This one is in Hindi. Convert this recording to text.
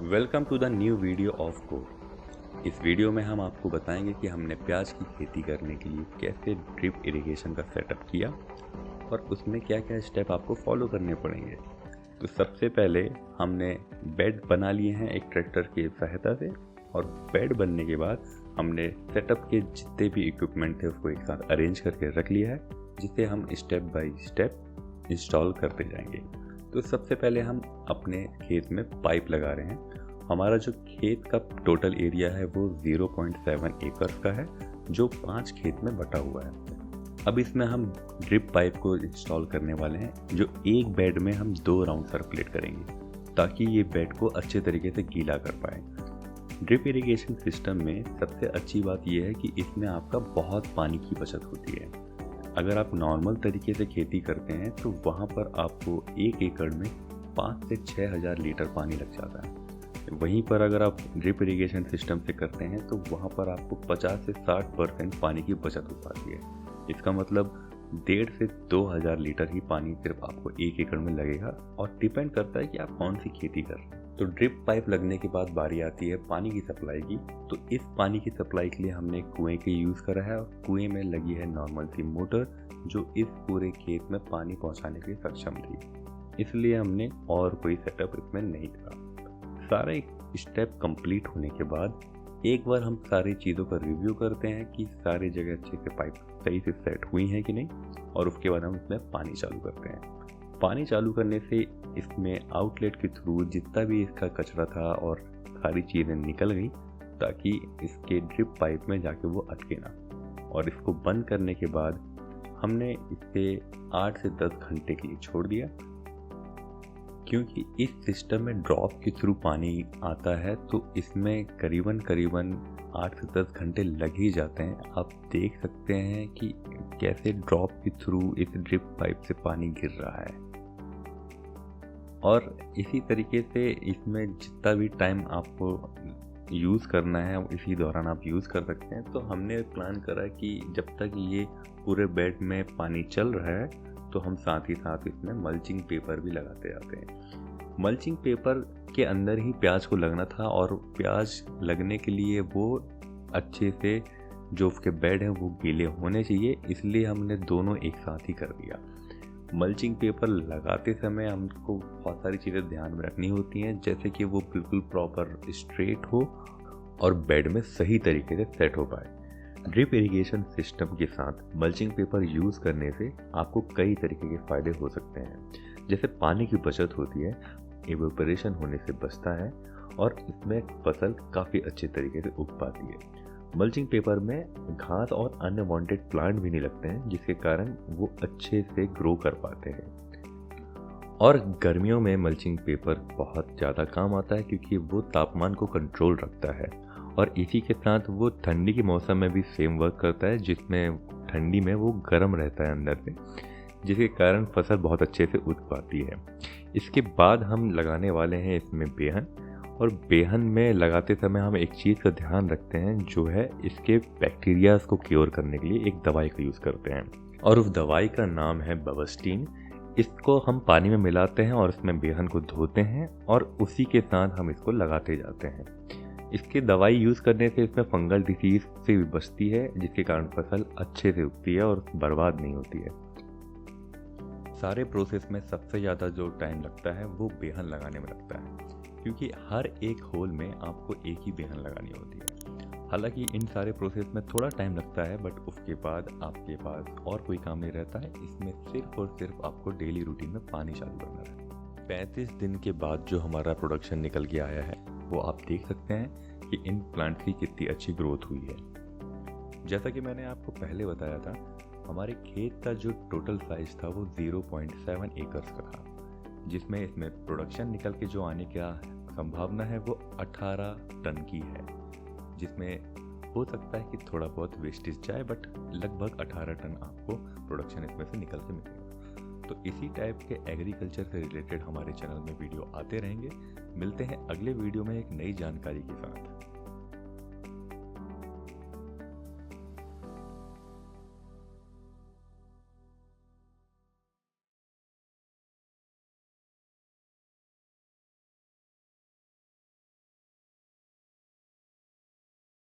Welcome to the new video of code. इस वीडियो में हम आपको बताएंगे कि हमने प्याज की खेती करने के लिए कैसे ड्रिप इरिगेशन का सेटअप किया और उसमें क्या क्या स्टेप आपको फॉलो करने पड़ेंगे। तो सबसे पहले हमने बेड बना लिए हैं एक ट्रैक्टर की सहायता से, और बेड बनने के बाद हमने सेटअप के जितने भी इक्विपमेंट थे उसको एक साथ अरेंज करके रख लिया है, जिसे हम स्टेप बाय स्टेप इंस्टॉल करते जाएंगे। तो सबसे पहले हम अपने खेत में पाइप लगा रहे हैं। हमारा जो खेत का टोटल एरिया है वो 0.7 एकड़ का है, जो 5 खेत में बटा हुआ है। अब इसमें हम ड्रिप पाइप को इंस्टॉल करने वाले हैं, जो एक बेड में हम 2 राउंड सर्कुलेट करेंगे ताकि ये बेड को अच्छे तरीके से गीला कर पाए। ड्रिप इरिगेशन सिस्टम में सबसे अच्छी बात यह है कि इसमें आपका बहुत पानी की बचत होती है। अगर आप नॉर्मल तरीके से खेती करते हैं तो वहाँ पर आपको 1 एकड़ में 5 से 6 हज़ार लीटर पानी लग जाता है। वहीं पर अगर आप ड्रिप इरिगेशन सिस्टम से करते हैं तो वहाँ पर आपको 50 से 60% पानी की बचत हो पाती है। इसका मतलब 1.5 से 2 हज़ार लीटर ही पानी सिर्फ आपको 1 एकड़ में लगेगा, और डिपेंड करता है कि आप कौन सी खेती कर रहे हैं। तो ड्रिप पाइप लगने के बाद बारी आती है पानी की सप्लाई की। तो इस पानी की सप्लाई के लिए हमने कुएं के यूज़ करा है, और कुएं में लगी है नॉर्मल सी मोटर जो इस पूरे खेत में पानी पहुंचाने के सक्षम थी, इसलिए हमने और कोई सेटअप इसमें नहीं करा। सारे स्टेप कंप्लीट होने के बाद एक बार हम सारी चीज़ों का रिव्यू करते हैं कि सारी जगह अच्छे से पाइप सही से सेट हुई हैं कि नहीं, और उसके बाद हम इसमें पानी चालू करते हैं। पानी चालू करने से इसमें आउटलेट के थ्रू जितना भी इसका कचरा था और सारी चीज़ें निकल गई, ताकि इसके ड्रिप पाइप में जाके वो अटके ना। और इसको बंद करने के बाद हमने इसे 8 से 10 घंटे के लिए छोड़ दिया, क्योंकि इस सिस्टम में ड्रॉप के थ्रू पानी आता है, तो इसमें करीबन 8 से 10 घंटे लग ही जाते हैं। आप देख सकते हैं कि कैसे ड्रॉप के थ्रू इस ड्रिप पाइप से पानी गिर रहा है। और इसी तरीके से इसमें जितना भी टाइम आपको यूज़ करना है इसी दौरान आप यूज़ कर सकते हैं। तो हमने प्लान करा कि जब तक ये पूरे बेड में पानी चल रहा है तो हम साथ ही साथ इसमें मल्चिंग पेपर भी लगाते जाते हैं। मल्चिंग पेपर के अंदर ही प्याज को लगना था, और प्याज लगने के लिए वो अच्छे से जो उसके बेड हैं वो गीले होने चाहिए, इसलिए हमने दोनों एक साथ ही कर दिया। मल्चिंग पेपर लगाते समय हमको बहुत सारी चीज़ें ध्यान में रखनी होती हैं, जैसे कि वो बिल्कुल प्रॉपर स्ट्रेट हो और बेड में सही तरीके से सेट हो पाए। ड्रिप इरिगेशन सिस्टम के साथ मल्चिंग पेपर यूज़ करने से आपको कई तरीके के फ़ायदे हो सकते हैं, जैसे पानी की बचत होती है, इवेपोरेशन होने से बचता है, और इसमें फसल काफ़ी अच्छे तरीके से उग पाती है। मल्चिंग पेपर में घास और अनवांटेड प्लांट भी नहीं लगते हैं, जिसके कारण वो अच्छे से ग्रो कर पाते हैं। और गर्मियों में मल्चिंग पेपर बहुत ज़्यादा काम आता है, क्योंकि वो तापमान को कंट्रोल रखता है, और इसी के साथ वो ठंडी के मौसम में भी सेम वर्क करता है, जिसमें ठंडी में वो गर्म रहता है अंदर से, जिसके कारण फसल बहुत अच्छे से उग पाती है। इसके बाद हम लगाने वाले हैं इसमें बेहन, और बेहन में लगाते समय हम एक चीज़ का ध्यान रखते हैं, जो है इसके बैक्टीरियाज को क्योर करने के लिए एक दवाई का यूज़ करते हैं, और उस दवाई का नाम है बवस्टीन। इसको हम पानी में मिलाते हैं और इसमें बेहन को धोते हैं, और उसी के साथ हम इसको लगाते जाते हैं। इसकी दवाई यूज़ करने से इसमें फंगल डिसीज से भी बचती है, जिसके कारण फसल अच्छे से उगती है और बर्बाद नहीं होती है। सारे प्रोसेस में सबसे ज़्यादा जो टाइम लगता है वो बेहन लगाने में लगता है, क्योंकि हर एक होल में आपको एक ही बेहन लगानी होती है। हालांकि इन सारे प्रोसेस में थोड़ा टाइम लगता है, बट उसके बाद आपके पास और कोई काम नहीं रहता है। इसमें सिर्फ और सिर्फ आपको डेली रूटीन में पानी चालू करना रहता है। 35 दिन के बाद जो हमारा प्रोडक्शन निकल के आया है, वो आप देख सकते हैं कि इन प्लांट्स की कितनी अच्छी ग्रोथ हुई है। जैसा कि मैंने आपको पहले बताया था, हमारे खेत का जो टोटल साइज था वो 0.7 एकर्स का था, जिसमें इसमें प्रोडक्शन निकल के जो आने का संभावना है वो 18 टन की है, जिसमें हो सकता है कि थोड़ा बहुत वेस्टेज जाए, बट लगभग 18 टन आपको प्रोडक्शन इसमें से निकल के मिलेगा। तो इसी टाइप के एग्रीकल्चर से रिलेटेड हमारे चैनल में वीडियो आते रहेंगे। मिलते हैं अगले वीडियो में एक नई जानकारी के साथ।